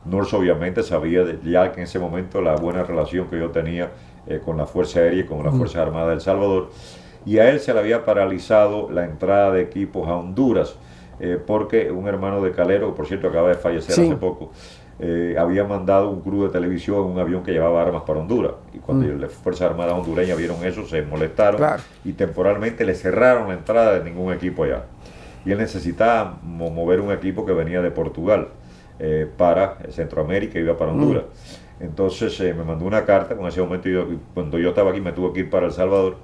Nurse obviamente sabía ya que en ese momento la buena relación que yo tenía con la Fuerza Aérea y con las Fuerzas Armadas de El Salvador, y a él se le había paralizado la entrada de equipos a Honduras, porque un hermano de Calero, que por cierto acaba de fallecer hace Sí. poco, había mandado un crew de televisión en un avión que llevaba armas para Honduras. Y cuando las Fuerzas Armadas hondureñas vieron eso, se molestaron Claro. y temporalmente le cerraron la entrada de ningún equipo allá. Y él necesitaba mover un equipo que venía de Portugal para Centroamérica y iba para Honduras. Entonces me mandó una carta, con ese momento cuando yo estaba aquí me tuve que ir para El Salvador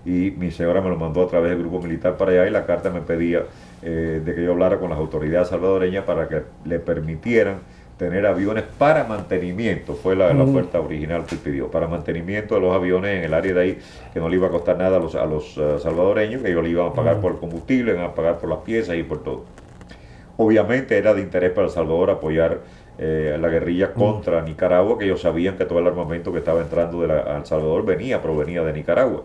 y mi señora me lo mandó a través del grupo militar para allá y la carta me pedía de que yo hablara con las autoridades salvadoreñas para que le permitieran tener aviones para mantenimiento, fue la oferta original que pidió, para mantenimiento de los aviones en el área de ahí, que no le iba a costar nada a los salvadoreños, que ellos le iban a pagar por el combustible, iban a pagar por las piezas y por todo. Obviamente era de interés para El Salvador apoyar la guerrilla contra Nicaragua, que ellos sabían que todo el armamento que estaba entrando a El Salvador provenía de Nicaragua.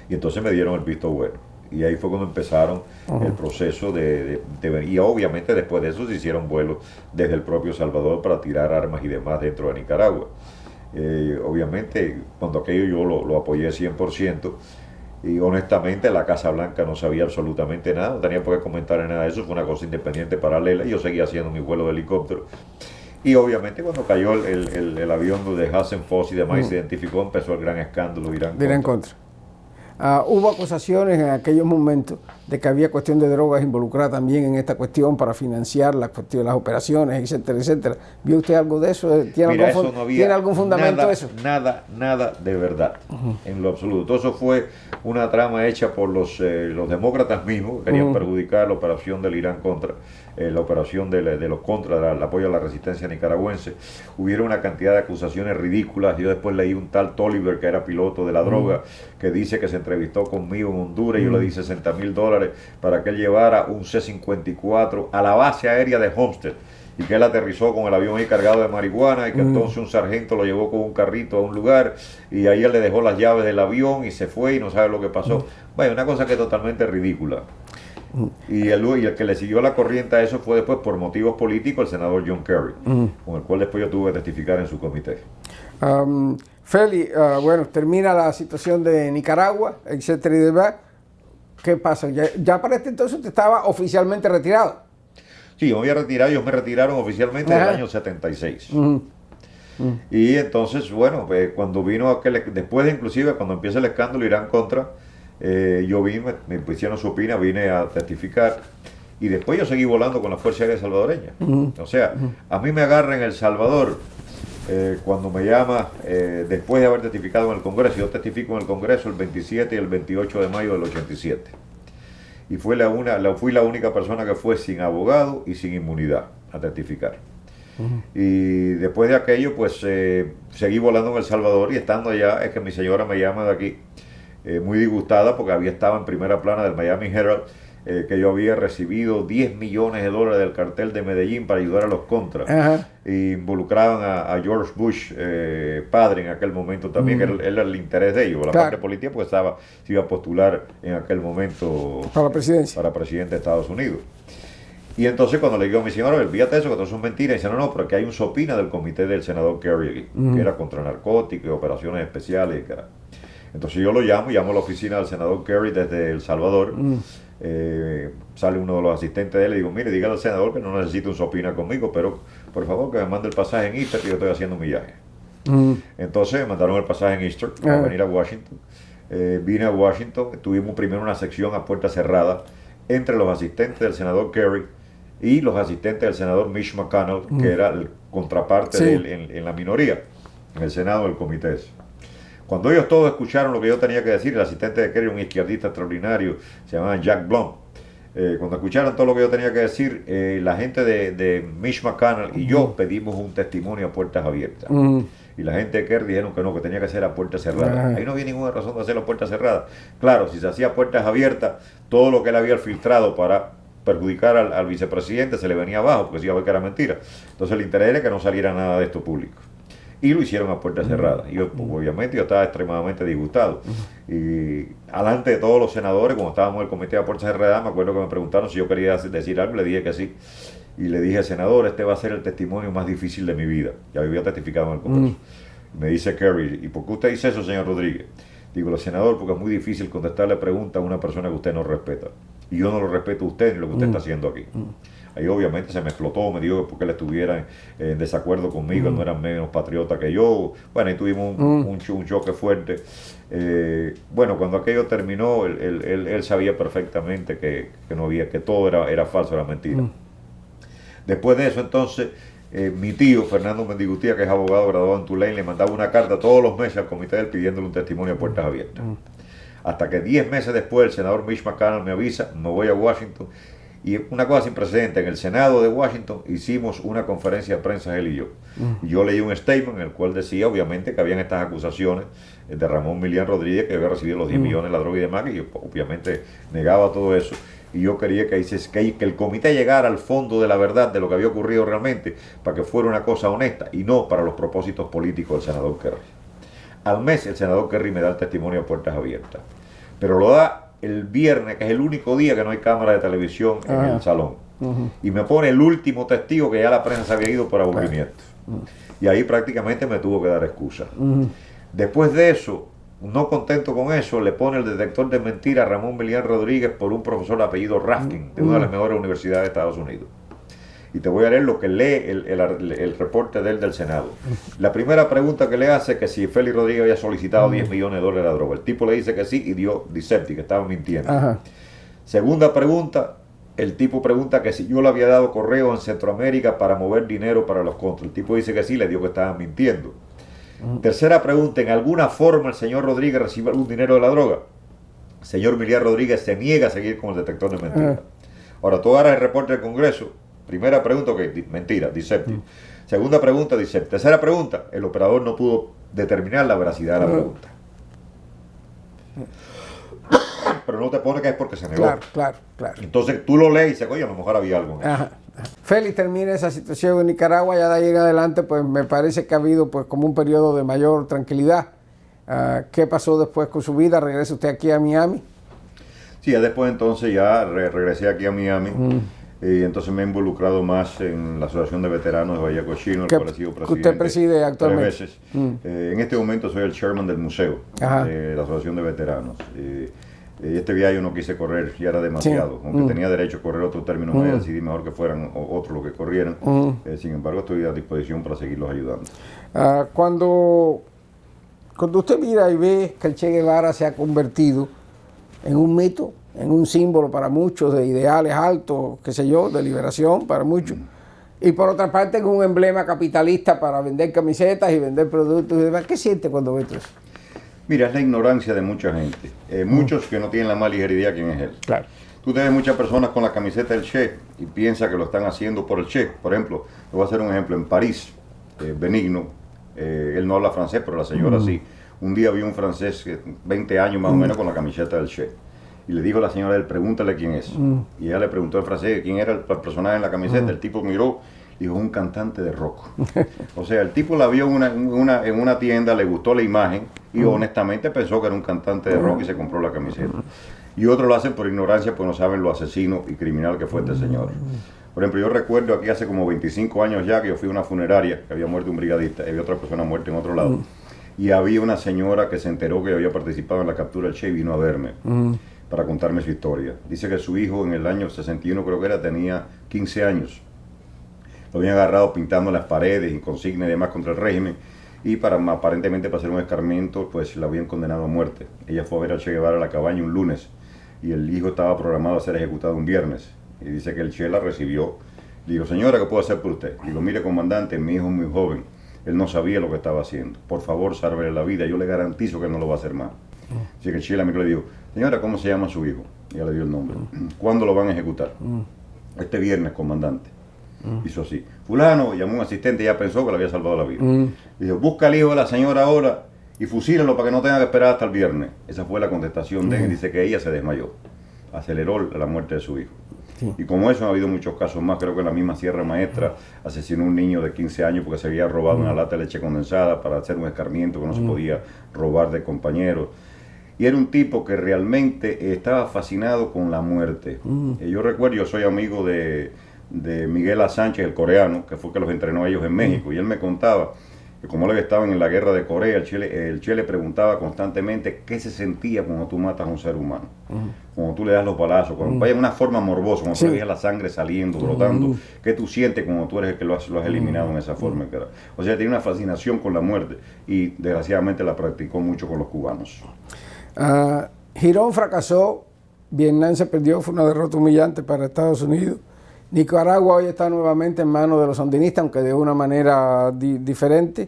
Y entonces me dieron el visto bueno. Y ahí fue cuando empezaron el proceso y obviamente después de eso se hicieron vuelos desde el propio Salvador para tirar armas y demás dentro de Nicaragua. Obviamente cuando aquello yo lo apoyé 100%. Y honestamente la Casa Blanca no sabía absolutamente nada, no tenía por qué comentar nada de eso, fue una cosa independiente, paralela, y yo seguía haciendo mi vuelo de helicóptero. Y obviamente cuando cayó el avión de Hasselhoff y demás se identificó, empezó el gran escándalo Irán Dirá en contra. contra. Hubo acusaciones en aquellos momentos de que había cuestión de drogas involucrada también en esta cuestión para financiar la cuestión, las operaciones, etcétera, etcétera. ¿Vio usted algo de eso? Mira, eso no había ¿Tiene algún fundamento nada, eso? nada de verdad, en lo absoluto. Todo eso fue una trama hecha por los demócratas mismos, que querían perjudicar la operación del Irán contra, la operación de los contra, el apoyo a la resistencia nicaragüense. Hubieron una cantidad de acusaciones ridículas. Yo después leí un tal Tolliver, que era piloto de la droga, que dice que se entrevistó conmigo en Honduras y yo le di $60,000 para que él llevara un C-54 a la base aérea de Homestead y que él aterrizó con el avión ahí cargado de marihuana y que entonces un sargento lo llevó con un carrito a un lugar y ahí él le dejó las llaves del avión y se fue y no sabe lo que pasó. Bueno, una cosa que es totalmente ridícula. Y el que le siguió la corriente a eso fue después, por motivos políticos, el senador John Kerry, con el cual después yo tuve que testificar en su comité. Feli, bueno, termina la situación de Nicaragua, etcétera y demás. ¿Qué pasa? Ya para este entonces usted estaba oficialmente retirado. Sí, yo me había retirado, ellos me retiraron oficialmente en el año 76. Y entonces, bueno, pues cuando vino después inclusive, cuando empieza el escándalo Irán contra, yo me pusieron su opina, vine a testificar y después yo seguí volando con la Fuerza Aérea Salvadoreña. O sea, a mí me agarra en El Salvador cuando me llama, después de haber testificado en el Congreso. Yo testifico en el Congreso el 27 y el 28 de mayo del 87. Y fui la única persona que fue sin abogado y sin inmunidad a testificar. Y después de aquello, pues seguí volando en El Salvador y estando allá, es que mi señora me llama de aquí, muy disgustada porque había estado en primera plana del Miami Herald, que yo había recibido $10 millones del cartel de Medellín para ayudar a los contras. Y involucraban a George Bush, padre en aquel momento también, que era el interés de ellos, la parte política, porque se iba a postular en aquel momento para la presidencia, para presidente de Estados Unidos. Y entonces cuando le digo a mi señora, olvídate eso, que todo eso es mentira, y dice, no, pero que hay un sopina del comité del senador Kerry, que era contra narcóticos y operaciones especiales. Entonces yo llamo a la oficina del senador Kerry desde El Salvador. Sale uno de los asistentes de él y digo, mire, dígale al senador que no necesita un sopina conmigo, pero por favor que me mande el pasaje en Easter, que yo estoy haciendo un viaje. Entonces me mandaron el pasaje en Easter para venir a Washington. Vine a Washington, tuvimos primero una sección a puerta cerrada entre los asistentes del senador Kerry y los asistentes del senador Mitch McConnell, que era el contraparte de él en la minoría, en el Senado del comité ese. Cuando ellos todos escucharon lo que yo tenía que decir, el asistente de Kerry, un izquierdista extraordinario, se llamaba Jack Blum, cuando escucharon todo lo que yo tenía que decir, la gente de Mitch McConnell y yo pedimos un testimonio a puertas abiertas. Y la gente de Kerry dijeron que no, que tenía que ser a puertas cerradas. Ahí no había ninguna razón de hacerlo a puertas cerradas. Claro, si se hacía a puertas abiertas, todo lo que él había filtrado para perjudicar al vicepresidente se le venía abajo, porque se iba a ver que era mentira. Entonces el interés era que no saliera nada de esto público. Y lo hicieron a puertas cerradas. Y yo, pues, obviamente yo estaba extremadamente disgustado. Y alante de todos los senadores, como estábamos en el comité a puertas cerradas, me acuerdo que me preguntaron si yo quería decir algo, le dije que sí. y le dije, senador, este va a ser el testimonio más difícil de mi vida. Ya había testificado en el Congreso. Me dice Kerry, ¿y por qué usted dice eso, señor Rodríguez? Digo, senador, porque es muy difícil contestarle preguntas a una persona que usted no respeta. Y yo no lo respeto a usted ni lo que usted está haciendo aquí. Ahí obviamente se me explotó, me dijo que porque él estuviera en desacuerdo conmigo, no era menos patriota que yo. Bueno, ahí tuvimos un choque fuerte. Bueno, cuando aquello terminó, él sabía perfectamente que no había, que todo era falso, era mentira. Después de eso, entonces, mi tío, Fernando Mendigutía, que es abogado graduado en Tulane, le mandaba una carta todos los meses al comité de él pidiéndole un testimonio a puertas abiertas. Hasta que 10 meses después el senador Mitch McConnell me avisa, me voy a Washington, y una cosa sin precedentes, en el Senado de Washington hicimos una conferencia de prensa él y yo. Yo leí un statement en el cual decía, obviamente, que habían estas acusaciones de Ramón Milián Rodríguez, que había recibido los 10 millones de la droga y demás, que yo obviamente negaba todo eso. Y yo quería que el comité llegara al fondo de la verdad de lo que había ocurrido realmente, para que fuera una cosa honesta y no para los propósitos políticos del senador Kerry. Al mes el senador Kerry me da el testimonio a puertas abiertas, pero lo da el viernes, que es el único día que no hay cámara de televisión en el salón. Y me pone el último testigo que ya la prensa se había ido por aburrimiento. Y ahí prácticamente me tuvo que dar excusa. Después de eso, no contento con eso, le pone el detector de mentiras a Ramón Milián Rodríguez por un profesor de apellido Rafkin, de una de las mejores universidades de Estados Unidos. Y te voy a leer lo que lee el reporte de él del Senado. La primera pregunta que le hace es que si Félix Rodríguez había solicitado 10 millones de dólares de droga. El tipo le dice que sí y dio Dicepti, que estaba mintiendo. Segunda pregunta, el tipo pregunta que si yo le había dado correo en Centroamérica para mover dinero para los contras. El tipo dice que sí, le dio que estaban mintiendo. Tercera pregunta, ¿en alguna forma el señor Rodríguez recibe algún dinero de la droga? El señor Milián Rodríguez se niega a seguir con el detector de mentiras. Ahora, tú agarras el reporte del Congreso. Primera pregunta, mentira, Dicepti. Segunda pregunta, Dicepti. Tercera pregunta, el operador no pudo determinar la veracidad de la pregunta. Pero no te pone que es porque se negó. Claro. Entonces tú lo lees y dices, oye, a lo mejor había algo en eso. Félix termina esa situación en Nicaragua, ya de ahí en adelante pues me parece que ha habido pues como un periodo de mayor tranquilidad. ¿Qué pasó después con su vida? ¿Regresa usted aquí a Miami? Sí, ya después entonces ya regresé aquí a Miami. Y entonces me he involucrado más en la Asociación de Veteranos de Bahía Cochino, el cual he sido presidente. ¿Usted preside actualmente? 3 veces. En este momento soy el chairman del museo de la Asociación de Veteranos. Este viaje yo no quise correr, ya era demasiado. Aunque tenía derecho a correr otros términos, me decidí mejor que fueran otros los que corrieran. Sin embargo, estoy a disposición para seguirlos ayudando. Cuando usted mira y ve que el Che Guevara se ha convertido en un mito, en un símbolo para muchos de ideales altos, qué sé yo, de liberación para muchos, y por otra parte en un emblema capitalista para vender camisetas y vender productos y demás, ¿qué siente cuando ve todo eso? Mira, es la ignorancia de mucha gente. Muchos que no tienen la más ligera idea quién es él. Claro. Tú te ves muchas personas con la camiseta del Che y piensas que lo están haciendo por el Che. Por ejemplo, te voy a hacer un ejemplo. En París, Benigno, él no habla francés, pero la señora sí. Un día vi un francés, 20 años más o menos, con la camiseta del Che. Y le dijo a la señora, él, pregúntale quién es. Y ella le preguntó en francés quién era el personaje en la camiseta. El tipo miró, dijo, un cantante de rock. O sea, el tipo la vio en una tienda, le gustó la imagen y honestamente pensó que era un cantante de rock y se compró la camiseta. Y otros lo hacen por ignorancia, pues no saben lo asesino y criminal que fue este señor. Por ejemplo, yo recuerdo aquí hace como 25 años ya que yo fui a una funeraria, que había muerto un brigadista, y había otra persona muerta en otro lado. Y había una señora que se enteró que había participado en la captura del Che y vino a verme para contarme su historia. Dice que su hijo en el año 61, creo que era, tenía 15 años. Lo habían agarrado pintando las paredes, inconsignes y demás contra el régimen. Y aparentemente para hacer un escarmiento, pues la habían condenado a muerte. Ella fue a ver al Che Guevara a la cabaña un lunes y el hijo estaba programado a ser ejecutado un viernes. Y dice que el Che la recibió. Le digo, señora, ¿qué puedo hacer por usted? Digo, mire, comandante, mi hijo es muy joven. Él no sabía lo que estaba haciendo. Por favor, sálvele la vida. Yo le garantizo que él no lo va a hacer más. Así que el Che la miró y le dijo, señora, ¿cómo se llama su hijo? Y ella le dio el nombre. ¿Cuándo lo van a ejecutar? Este viernes, comandante. Hizo así. Fulano, llamó a un asistente y ya pensó que le había salvado la vida. Dijo, busca al hijo de la señora ahora y fusílalo para que no tenga que esperar hasta el viernes. Esa fue la contestación de él. Dice que ella se desmayó. Aceleró la muerte de su hijo. Y como eso ha habido muchos casos más. Creo que en la misma Sierra Maestra asesinó a un niño de 15 años porque se había robado una lata de leche condensada para hacer un escarmiento que no se podía robar de compañeros. Y era un tipo que realmente estaba fascinado con la muerte. Yo recuerdo, yo soy amigo de de Miguel A. Sánchez, el coreano, que fue que los entrenó a ellos en México, y él me contaba que como él estaban en la guerra de Corea, el Che le preguntaba constantemente qué se sentía cuando tú matas a un ser humano, cuando tú le das los balazos, cuando vaya en una forma morbosa, cuando tú veías la sangre saliendo, brotando, qué tú sientes cuando tú eres el que lo has eliminado en esa forma. O sea, tiene una fascinación con la muerte y desgraciadamente la practicó mucho con los cubanos. Girón fracasó, Vietnam se perdió, fue una derrota humillante para Estados Unidos. Nicaragua hoy está nuevamente en manos de los sandinistas, aunque de una manera diferente.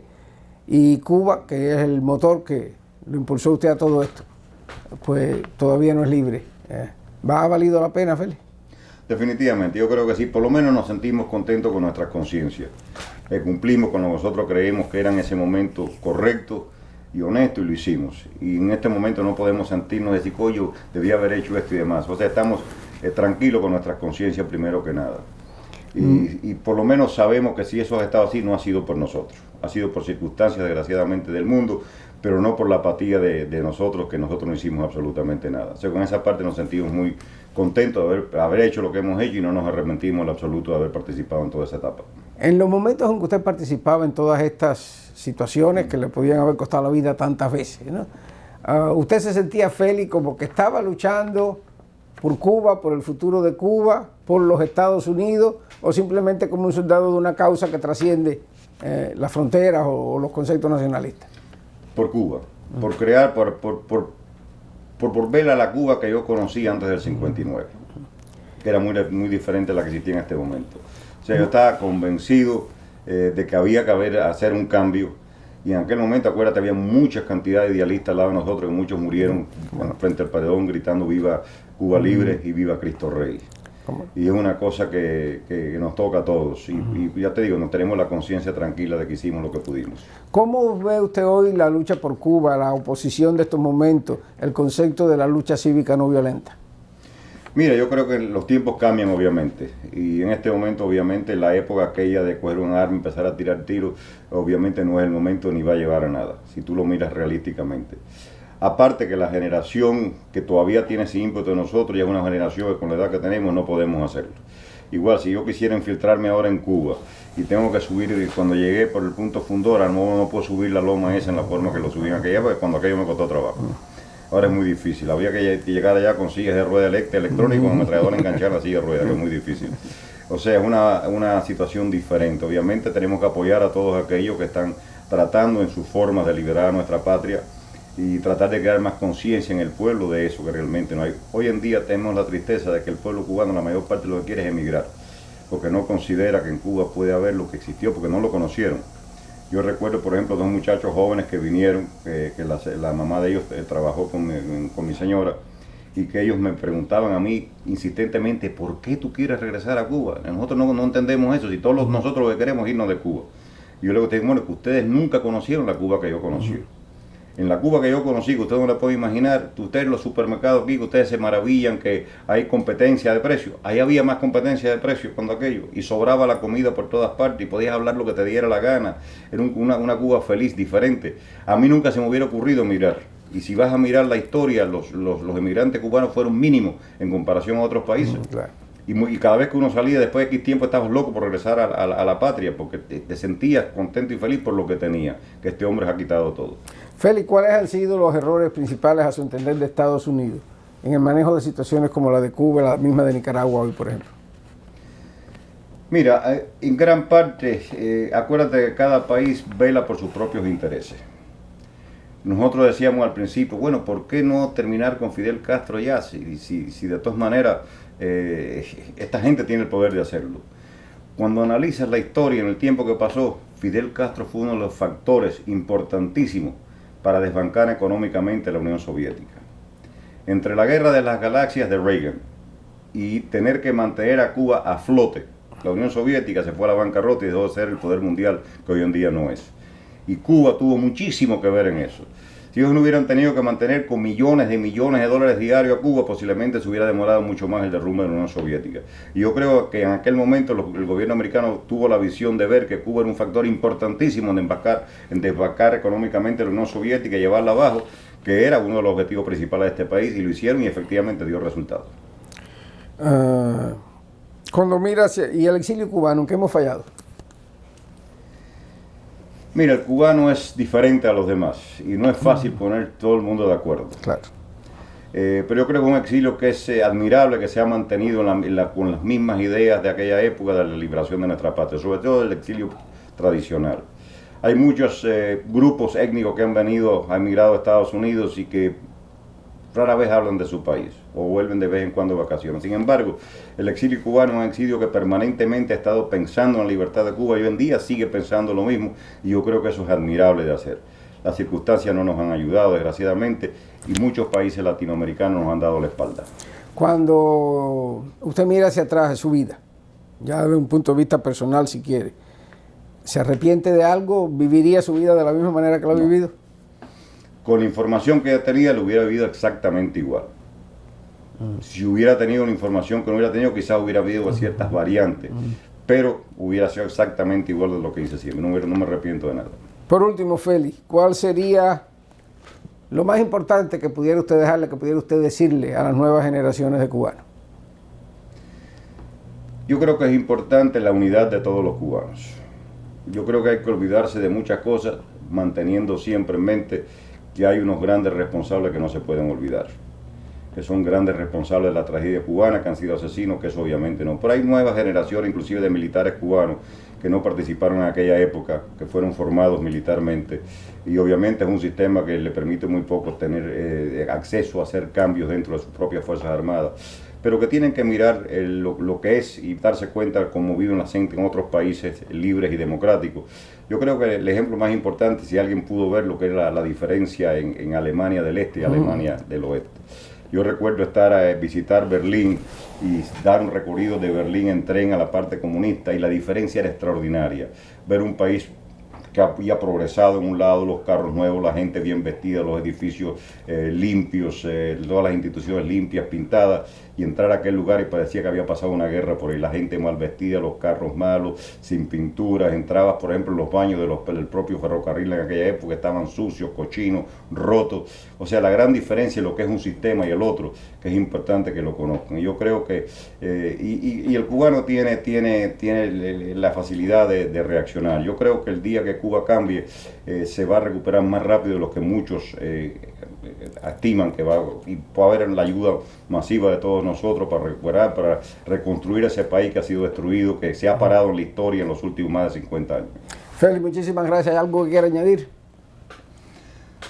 Y Cuba, que es el motor que lo impulsó usted a todo esto, pues todavía no es libre. ¿Ha valido la pena, Félix? Definitivamente, yo creo que sí, por lo menos nos sentimos contentos con nuestras conciencias. Cumplimos con lo que nosotros creemos que era en ese momento correcto y honesto y lo hicimos. Y en este momento no podemos sentirnos decir, oye, debía haber hecho esto y demás. O sea, estamos tranquilos con nuestras conciencias primero que nada. Y por lo menos sabemos que si eso ha estado así, no ha sido por nosotros. Ha sido por circunstancias, desgraciadamente, del mundo, pero no por la apatía de nosotros, que nosotros no hicimos absolutamente nada. O sea, con esa parte nos sentimos muy contentos de haber hecho lo que hemos hecho y no nos arrepentimos en lo absoluto de haber participado en toda esa etapa. En los momentos en que usted participaba en todas estas situaciones que le podían haber costado la vida tantas veces, ¿no? ¿Usted se sentía feliz como que estaba luchando por Cuba, por el futuro de Cuba, por los Estados Unidos, o simplemente como un soldado de una causa que trasciende las fronteras o los conceptos nacionalistas? Por Cuba, por crear, por ver a la Cuba que yo conocí antes del 59, que era muy diferente a la que existía en este momento. O sea, yo estaba convencido de que había que hacer un cambio, y en aquel momento, acuérdate, había muchas cantidades de idealistas al lado de nosotros, que muchos murieron frente al paredón gritando viva Cuba libre y viva Cristo Rey. Y es una cosa que nos toca a todos. Y ya te digo, nos tenemos la conciencia tranquila de que hicimos lo que pudimos. ¿Cómo ve usted hoy la lucha por Cuba, la oposición de estos momentos, el concepto de la lucha cívica no violenta? Mira, yo creo que los tiempos cambian, obviamente. Y en este momento, obviamente, la época aquella de coger un arma y empezar a tirar tiros, obviamente no es el momento ni va a llevar a nada, si tú lo miras realísticamente. Aparte que la generación que todavía tiene ese ímpetu de nosotros, ya es una generación que con la edad que tenemos no podemos hacerlo. Igual, si yo quisiera infiltrarme ahora en Cuba y tengo que subir, cuando llegué por el punto Fundora, no puedo subir la loma esa en la forma que lo subí en aquella, porque cuando aquello me costó trabajo. Ahora es muy difícil, había que llegar allá con sillas de rueda electrónica, con ametralladora enganchar la silla de rueda, que es muy difícil. O sea, es una situación diferente. Obviamente tenemos que apoyar a todos aquellos que están tratando en sus formas de liberar a nuestra patria y tratar de crear más conciencia en el pueblo de eso que realmente no hay. Hoy en día tenemos la tristeza de que el pueblo cubano, la mayor parte lo que quiere es emigrar, porque no considera que en Cuba puede haber lo que existió, porque no lo conocieron. Yo recuerdo, por ejemplo, dos muchachos jóvenes que vinieron, que la mamá de ellos trabajó con mi señora, y que ellos me preguntaban a mí insistentemente, ¿por qué tú quieres regresar a Cuba? Nosotros no entendemos eso, si todos nosotros lo que queremos es irnos de Cuba. Y yo le digo, bueno, que ustedes nunca conocieron la Cuba que yo conocí. En la Cuba que yo conocí, que ustedes no la pueden imaginar, ustedes en los supermercados aquí, que ustedes se maravillan que hay competencia de precios. Ahí había más competencia de precios cuando aquello, y sobraba la comida por todas partes, y podías hablar lo que te diera la gana. Era una Cuba feliz, diferente. A mí nunca se me hubiera ocurrido emigrar. Y si vas a mirar la historia, los emigrantes cubanos fueron mínimos en comparación a otros países. Claro. Y cada vez que uno salía, después de X tiempo, estabas loco por regresar a la patria, porque te sentías contento y feliz por lo que tenía, que este hombre ha quitado todo. Félix, ¿cuáles han sido los errores principales, a su entender, de Estados Unidos en el manejo de situaciones como la de Cuba, la misma de Nicaragua hoy, por ejemplo? Mira, en gran parte, acuérdate que cada país vela por sus propios intereses. Nosotros decíamos al principio, bueno, ¿por qué no terminar con Fidel Castro ya? Si de todas maneras esta gente tiene el poder de hacerlo. Cuando analizas la historia en el tiempo que pasó, Fidel Castro fue uno de los factores importantísimos para desbancar económicamente la Unión Soviética. Entre la guerra de las galaxias de Reagan y tener que mantener a Cuba a flote, la Unión Soviética se fue a la bancarrota y dejó de ser el poder mundial que hoy en día no es. Y Cuba tuvo muchísimo que ver en eso. Si ellos no hubieran tenido que mantener con millones de dólares diarios a Cuba, posiblemente se hubiera demorado mucho más el derrumbe de la Unión Soviética. Y yo creo que en aquel momento el gobierno americano tuvo la visión de ver que Cuba era un factor importantísimo en desbancar económicamente la Unión Soviética y llevarla abajo, que era uno de los objetivos principales de este país, y lo hicieron y efectivamente dio resultados. Cuando miras, y el exilio cubano, ¿en qué hemos fallado? Mira, el cubano es diferente a los demás y no es fácil poner todo el mundo de acuerdo. Claro. Pero yo creo que es un exilio que es admirable, que se ha mantenido con las mismas ideas de aquella época de la liberación de nuestra patria, sobre todo el exilio tradicional. Hay muchos grupos étnicos que han emigrado a Estados Unidos y que rara vez hablan de su país o vuelven de vez en cuando de vacaciones. Sin embargo, el exilio cubano es un exilio que permanentemente ha estado pensando en la libertad de Cuba y hoy en día sigue pensando lo mismo, y yo creo que eso es admirable de hacer. Las circunstancias no nos han ayudado, desgraciadamente, y muchos países latinoamericanos nos han dado la espalda. Cuando usted mira hacia atrás de su vida, ya de un punto de vista personal si quiere, ¿se arrepiente de algo? ¿Viviría su vida de la misma manera que lo ha vivido? Con la información que tenía, lo hubiera vivido exactamente igual. Si hubiera tenido una información que no hubiera tenido, quizás hubiera habido ciertas variantes, pero hubiera sido exactamente igual de lo que hice siempre. No me arrepiento de nada. Por último, Félix, ¿cuál sería lo más importante que pudiera usted dejarle, que pudiera usted decirle a las nuevas generaciones de cubanos? Yo creo que es importante la unidad de todos los cubanos. Yo creo que hay que olvidarse de muchas cosas, manteniendo siempre en mente que hay unos grandes responsables que no se pueden olvidar, que son grandes responsables de la tragedia cubana, que han sido asesinos, que eso obviamente no. Pero hay nuevas generaciones, inclusive de militares cubanos, que no participaron en aquella época, que fueron formados militarmente, y obviamente es un sistema que le permite muy pocos tener acceso a hacer cambios dentro de sus propias Fuerzas Armadas, pero que tienen que mirar lo que es y darse cuenta cómo viven la gente en otros países libres y democráticos. Yo creo que el ejemplo más importante, si alguien pudo ver lo que es la diferencia en Alemania del Este y Alemania del Oeste. Yo recuerdo visitar Berlín y dar un recorrido de Berlín en tren a la parte comunista, y la diferencia era extraordinaria. Ver un país que había progresado en un lado, los carros nuevos, la gente bien vestida, los edificios limpios, todas las instituciones limpias, pintadas, y entrar a aquel lugar y parecía que había pasado una guerra por ahí, la gente mal vestida, los carros malos, sin pinturas. Entrabas, por ejemplo, en los baños del propio ferrocarril en aquella época, estaban sucios, cochinos, rotos. O sea, la gran diferencia en lo que es un sistema y el otro, que es importante que lo conozcan. Y yo creo que, y el cubano tiene la facilidad de reaccionar. Yo creo que el día que Cuba cambie, se va a recuperar más rápido de lo que muchos estiman que va, y puede haber la ayuda masiva de todos nosotros para recuperar, para reconstruir ese país que ha sido destruido, que se ha parado en la historia en los últimos más de 50 años. Félix, muchísimas gracias. ¿Hay algo que quiera añadir?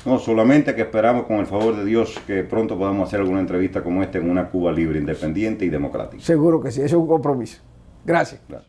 No, solamente que esperamos, con el favor de Dios, que pronto podamos hacer alguna entrevista como esta en una Cuba libre, independiente y democrática. Seguro que sí, eso es un compromiso. Gracias. Gracias.